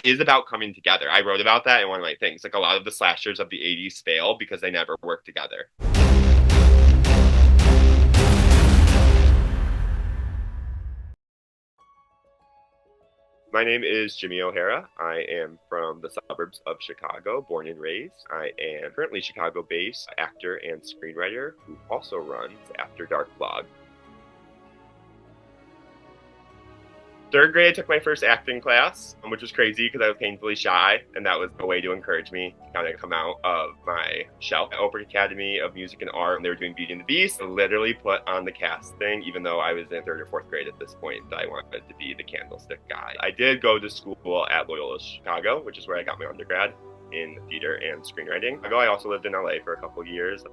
is about coming together. I wrote about that in one of my things. Like a lot of the slashers of the 80s fail because they never work together. My name is Jimmy O'Hara. I am from the suburbs of Chicago, born and raised. I am currently Chicago-based actor and screenwriter who also runs After Dark blog. Third grade, I took my first acting class, which was crazy because I was painfully shy, and that was a way to encourage me to kind of come out of my shell. At Oprah Academy of Music and Art, when they were doing Beauty and the Beast, I literally put on the cast thing, even though I was in third or fourth grade at this point, I wanted to be the candlestick guy. I did go to school at Loyola Chicago, which is where I got my undergrad in theater and screenwriting. I also lived in LA for a couple of years.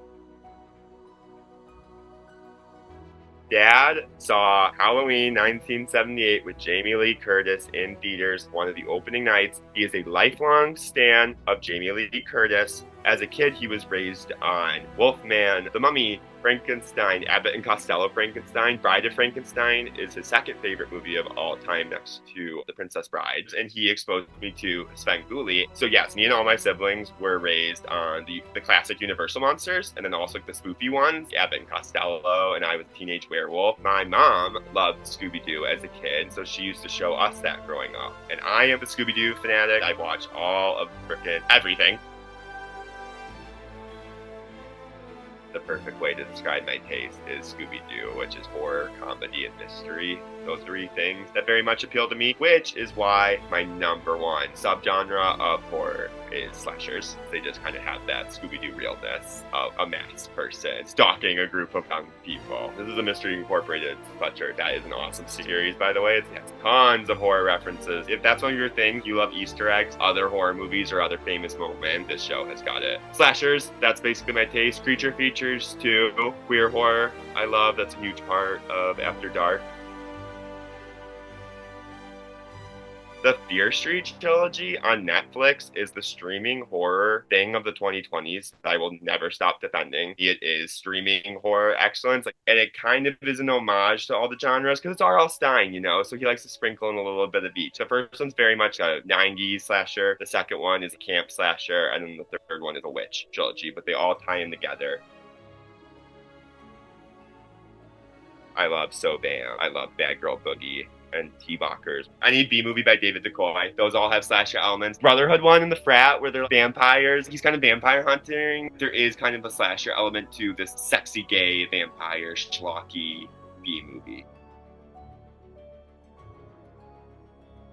Dad saw Halloween 1978 with Jamie Lee Curtis in theaters one of the opening nights. He is a lifelong stan of Jamie Lee Curtis. As a kid, he was raised on Wolfman, The Mummy, Frankenstein, Abbott and Costello Frankenstein. Bride of Frankenstein is his second favorite movie of all time next to The Princess Bride. And he exposed me to Svengoolie. So yes, me and all my siblings were raised on the classic Universal monsters, and then also the spoofy ones, Abbott and Costello, and I was a teenage werewolf. My mom loved Scooby-Doo as a kid, so she used to show us that growing up. And I am a Scooby-Doo fanatic. I watch all of frickin' everything. The perfect way to describe my taste is Scooby-Doo, which is horror, comedy, and mystery. Those three things that very much appeal to me, which is why my number one subgenre of horror is slashers. They just kind of have that Scooby-Doo realness of a masked person stalking a group of young people. This is a Mystery Incorporated sweatshirt. That is an awesome series, by the way. It has tons of horror references. If that's one of your things, you love Easter eggs, other horror movies, or other famous moments, this show has got it. Slashers, that's basically my taste. Creature features, too. Queer horror, I love. That's a huge part of After Dark. The Fear Street trilogy on Netflix is the streaming horror thing of the 2020s that I will never stop defending. It is streaming horror excellence, and it kind of is an homage to all the genres because it's R.L. Stine, so he likes to sprinkle in a little bit of each. The first one's very much a 90s slasher, the second one is a camp slasher, and then the third one is a witch trilogy, but they all tie in together. I love So Bam. I love Bad Girl Boogie and T-Bockers. Any B-movie by David Decoy. Those all have slasher elements. Brotherhood one in The Frat where they're vampires. He's kind of vampire hunting. There is kind of a slasher element to this sexy gay vampire schlocky B-movie.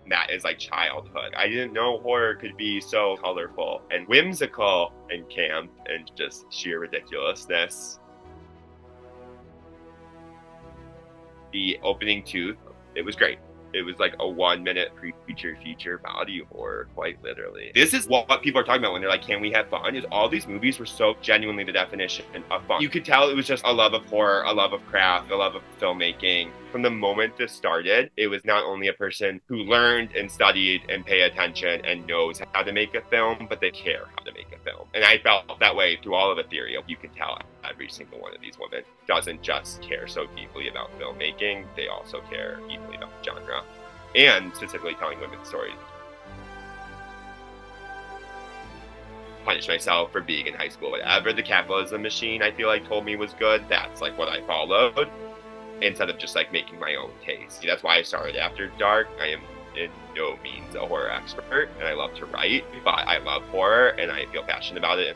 That is like childhood. I didn't know horror could be so colorful and whimsical and camp and just sheer ridiculousness. The opening tooth, it was great. It was like a 1-minute creature feature body horror, quite literally. This is what people are talking about when they're like, can we have fun? Is all these movies were so genuinely the definition of fun. You could tell it was just a love of horror, a love of craft, a love of filmmaking. From the moment this started, it was not only a person who learned and studied and paid attention and knows how to make a film, but they care how to make a film. And I felt that way through all of Ethereal. You can tell every single one of these women doesn't just care so deeply about filmmaking, they also care deeply about the genre. And specifically telling women's stories. Punish myself for being in high school. Whatever the capitalism machine I feel like told me was good, that's like what I followed. Instead of just like making my own taste. That's why I started After Dark. I am in no means a horror expert, and I love to write, but I love horror, and I feel passionate about it.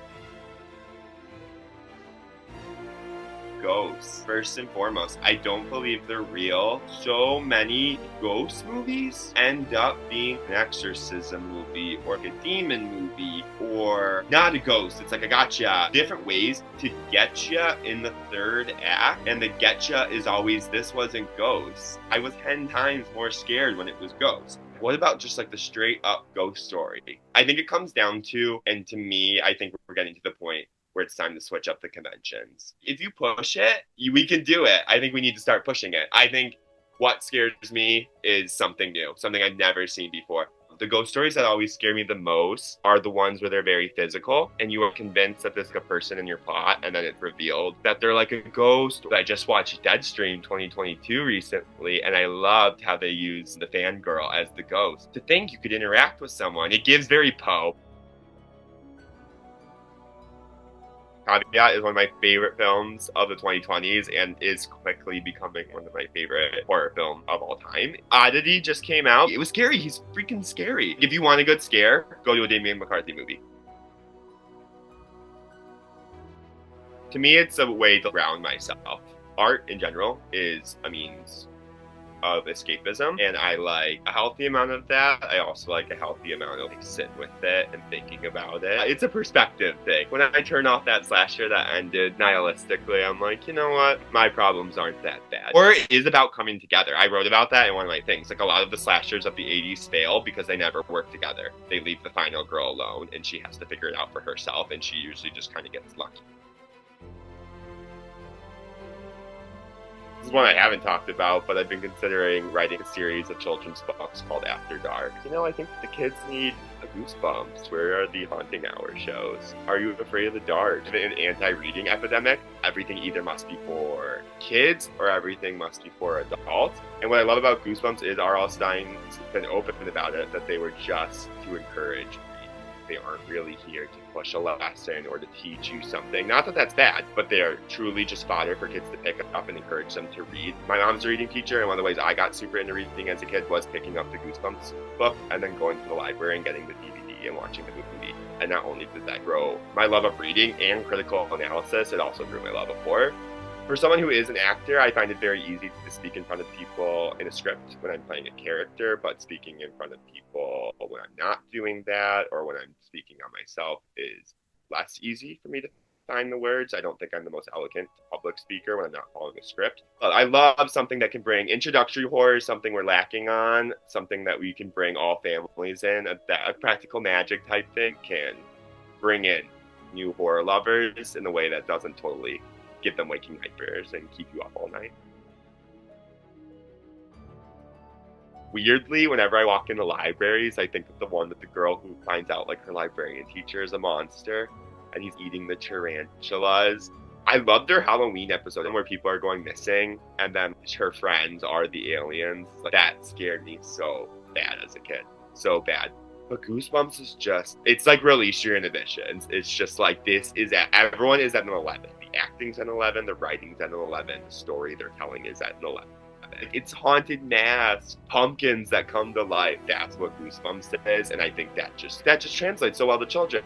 Ghosts, first and foremost, I don't believe they're real. So many ghost movies end up being an exorcism movie or a demon movie or not a ghost. It's like a gotcha. Different ways to get you in the third act, and the getcha is always this wasn't ghost. I was 10 times more scared when it was ghost. What about just like the straight up ghost story? I think it comes down to, and to me, I think we're getting to the point where it's time to switch up the conventions. If you push it, we can do it. I think we need to start pushing it. I think what scares me is something new, something I've never seen before. The ghost stories that always scare me the most are the ones where they're very physical and you are convinced that there's like a person in your plot, and then it's revealed that they're like a ghost. I just watched Deadstream 2022 recently, and I loved how they used the fangirl as the ghost. To think you could interact with someone, it gives very Poe. Caveat is one of my favorite films of the 2020s and is quickly becoming one of my favorite horror films of all time. Oddity just came out. It was scary. He's freaking scary. If you want a good scare, go to a Damien McCarthy movie. To me, it's a way to ground myself. Art in general is a means of escapism, and I like a healthy amount of that. I also like a healthy amount of like sitting with it and thinking about it. It's a perspective thing. When I turn off that slasher that ended nihilistically, I'm like, you know what? My problems aren't that bad. Or it is about coming together. I wrote about that in one of my things. Like, a lot of the slashers of the 80s fail because they never work together. They leave the final girl alone and she has to figure it out for herself, and she usually just kind of gets lucky. This is one I haven't talked about, but I've been considering writing a series of children's books called After Dark. You know, I think the kids need a Goosebumps. Where are the haunting hour shows? Are you afraid of the dark? In an anti-reading epidemic, everything either must be for kids or everything must be for adults. And what I love about Goosebumps is R.L. Stein's been open about it, that they were just to encourage. They aren't really here to push a lesson or to teach you something. Not that that's bad, but they are truly just fodder for kids to pick up and encourage them to read. My mom's a reading teacher, and one of the ways I got super into reading as a kid was picking up the Goosebumps book and then going to the library and getting the DVD and watching the movie. And not only did that grow my love of reading and critical analysis, it also grew my love of horror. For someone who is an actor, I find it very easy to speak in front of people in a script when I'm playing a character, but speaking in front of people when I'm not doing that or when I'm speaking on myself is less easy for me to find the words. I don't think I'm the most eloquent public speaker when I'm not following a script. But I love something that can bring introductory horror, something we're lacking on, something that we can bring all families in. A practical magic type thing can bring in new horror lovers in a way that doesn't totally give them waking nightmares and keep you up all night. Weirdly, whenever I walk into libraries, I think of the one with the girl who finds out like her librarian teacher is a monster and he's eating the tarantulas. I loved their Halloween episode where people are going missing and then her friends are the aliens. Like, that scared me so bad as a kid. So bad. But Goosebumps is just, it's like release your inhibitions. It's just like, everyone is at an 11. The acting's at an 11, the writing's at an 11, the story they're telling is at an 11. It's haunted masks, pumpkins that come to life. That's what Goosebumps is, and I think that just translates so well to children.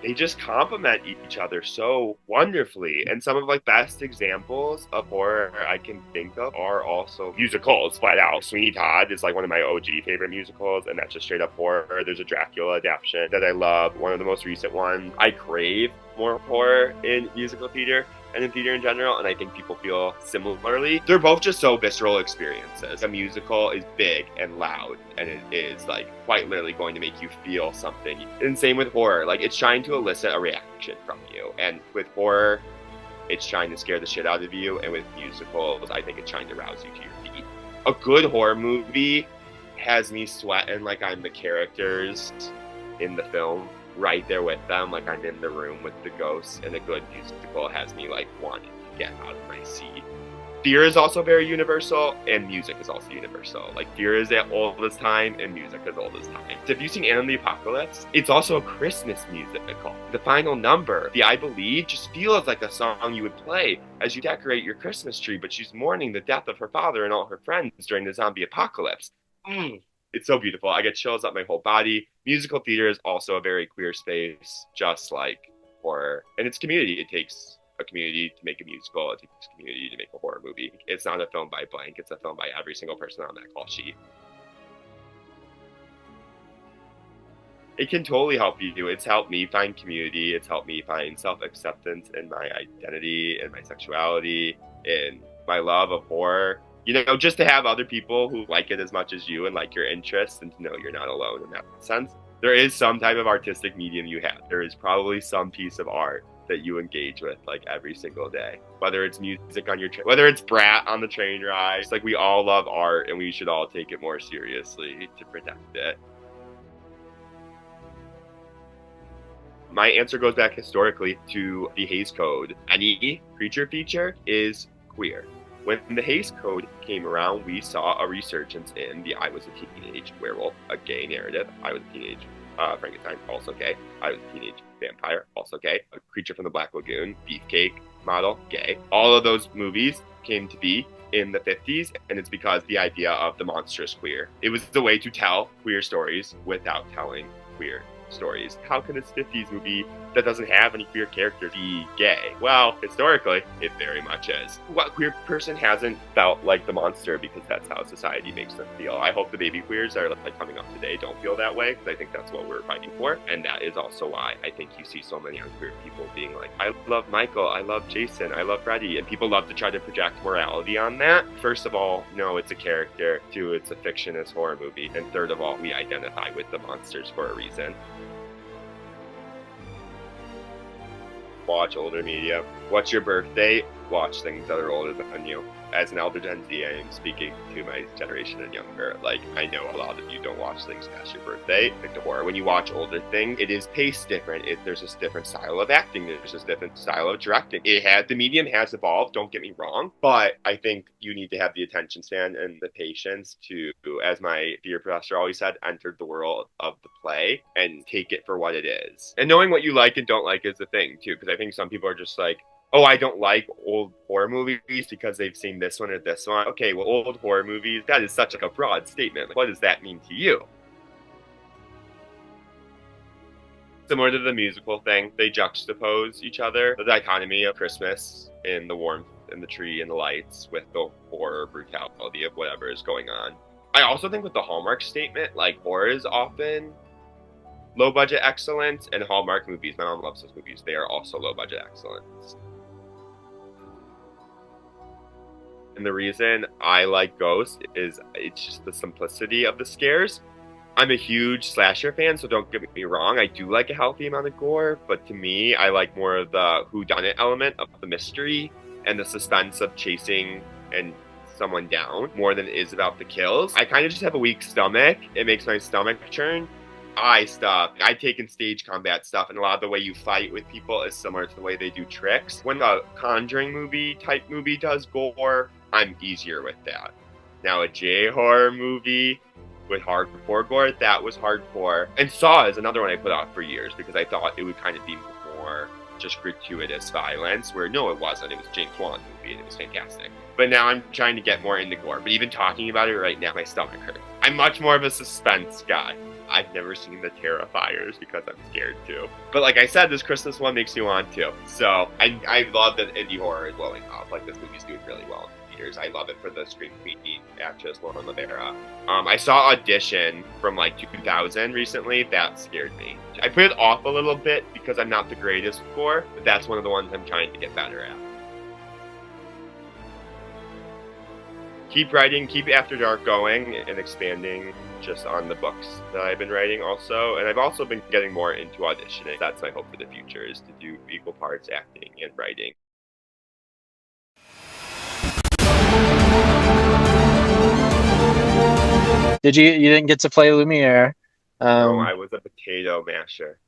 They just complement each other so wonderfully. And some of like best examples of horror I can think of are also musicals, flat out. Sweeney Todd is like one of my OG favorite musicals, and that's just straight up horror. There's a Dracula adaptation that I love, one of the most recent ones. I crave more horror in musical theater and in theater in general, and I think people feel similarly. They're both just so visceral experiences. A musical is big and loud, and it is like quite literally going to make you feel something. And same with horror, like it's trying to elicit a reaction from you. And with horror, it's trying to scare the shit out of you, and with musicals, I think it's trying to rouse you to your feet. A good horror movie has me sweating like I'm the characters in the film, right there with them, like I'm in the room with the ghosts. And a good musical has me like wanting to get out of my seat. Fear is also very universal, and music is also universal. Like, fear is as old as time, and music is old as time. Have you seen Anne and the Apocalypse? It's also a Christmas musical. The final number, the I Believe, just feels like a song you would play as you decorate your Christmas tree, but she's mourning the death of her father and all her friends during the zombie apocalypse. It's so beautiful. I get chills up my whole body. Musical theater is also a very queer space, just like horror. And it's community. It takes a community to make a musical. It takes a community to make a horror movie. It's not a film by blank. It's a film by every single person on that call sheet. It can totally help you. It's helped me find community. It's helped me find self-acceptance in my identity and my sexuality and my love of horror. You know, just to have other people who like it as much as you and like your interests, and to know you're not alone in that sense. There is some type of artistic medium you have. There is probably some piece of art that you engage with like every single day. Whether it's music on your train, whether it's Brat on the train ride, it's like we all love art and we should all take it more seriously to protect it. My answer goes back historically to the Hays Code. Any creature feature is queer. When the Hays Code came around, we saw a resurgence in the I was a teenage werewolf, a gay narrative. I was a teenage Frankenstein, also gay. I was a teenage vampire, also gay. A Creature from the Black Lagoon, Beefcake model, gay. All of those movies came to be in the 50s, and it's because the idea of the monstrous queer. It was the way to tell queer stories without telling queer stories. How can this 50s movie that doesn't have any queer characters be gay? Well, historically, it very much is. What queer person hasn't felt like the monster because that's how society makes them feel? I hope the baby queers are like coming up today don't feel that way, because I think that's what we're fighting for. And that is also why I think you see so many queer people being like, I love Michael, I love Jason, I love Freddy. And people love to try to project morality on that. First of all, no, it's a character. Two, it's a fictionist horror movie. And third of all, we identify with the monsters for a reason. Watch older media. What's your birthday? Watch things that are older than you. As an elder Gen Z, I am speaking to my generation and younger. Like, I know a lot of you don't watch things past your birthday. Like the horror, when you watch older things, it is paced different. There's this different style of acting. There's this different style of directing. The medium has evolved, don't get me wrong, but I think you need to have the attention span and the patience to, as my theater professor always said, enter the world of the play and take it for what it is. And knowing what you like and don't like is the thing, too, because I think some people are just like, oh, I don't like old horror movies because they've seen this one or this one. Okay, well, old horror movies, that is such like a broad statement. Like, what does that mean to you? Similar to the musical thing, they juxtapose each other. The dichotomy of Christmas and the warmth and the tree and the lights with the horror brutality of whatever is going on. I also think with the Hallmark statement, like horror is often low budget excellence, and Hallmark movies, my mom loves those movies, they are also low budget excellence. And the reason I like Ghost is it's just the simplicity of the scares. I'm a huge slasher fan, so don't get me wrong. I do like a healthy amount of gore, but to me, I like more of the whodunit element of the mystery and the suspense of chasing and someone down more than it is about the kills. I kind of just have a weak stomach. It makes my stomach churn. I've taken stage combat stuff, and a lot of the way you fight with people is similar to the way they do tricks. When a Conjuring type movie does gore, I'm easier with that. Now a J-horror movie with hardcore gore, that was hardcore. And Saw is another one I put off for years because I thought it would kind of be more just gratuitous violence, where no, it wasn't. It was a James Wan movie and it was fantastic. But now I'm trying to get more into gore. But even talking about it right now, my stomach hurts. I'm much more of a suspense guy. I've never seen the Terrifiers because I'm scared too. But like I said, this Christmas one makes me want to. So I love that indie horror is blowing up. Like this movie's doing really well in theaters. I love it for the Scream Queen actress, Lauren Rivera. I saw Audition from like 2000 recently. That scared me. I put it off a little bit because I'm not the greatest with gore, but that's one of the ones I'm trying to get better at. Keep writing, keep After Dark going and expanding just on the books that I've been writing also. And I've also been getting more into auditioning. That's my hope for the future, is to do equal parts acting and writing. You didn't get to play Lumiere? No, I was a potato masher.